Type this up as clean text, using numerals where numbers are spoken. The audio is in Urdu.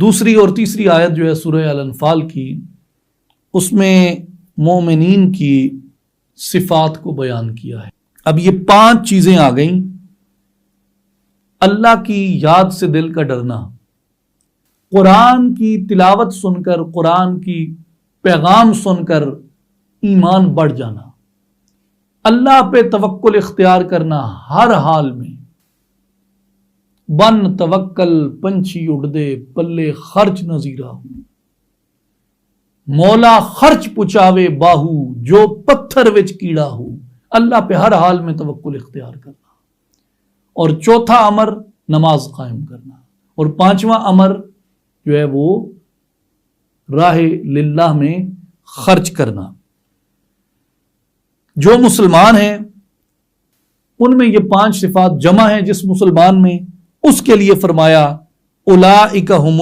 دوسری اور تیسری آیت جو ہے سورہ الانفال کی، اس میں مومنین کی صفات کو بیان کیا ہے۔ اب یہ 5 چیزیں آ گئیں: اللہ کی یاد سے دل کا ڈرنا، قرآن کی تلاوت سن کر، قرآن کی پیغام سن کر ایمان بڑھ جانا، اللہ پہ توکل اختیار کرنا ہر حال میں، بن توکل پنچھی اڑ دے پلے خرچ نظیرہ ہوں، مولا خرچ پچاوے باہو جو پتھر وچ کیڑا ہو، اللہ پہ ہر حال میں توکل اختیار کرنا۔ اور چوتھا امر نماز قائم کرنا، اور 5واں امر جو ہے وہ راہ للہ میں خرچ کرنا۔ جو مسلمان ہیں ان میں یہ 5 صفات جمع ہیں، جس مسلمان میں، اس کے لیے فرمایا اولئک هم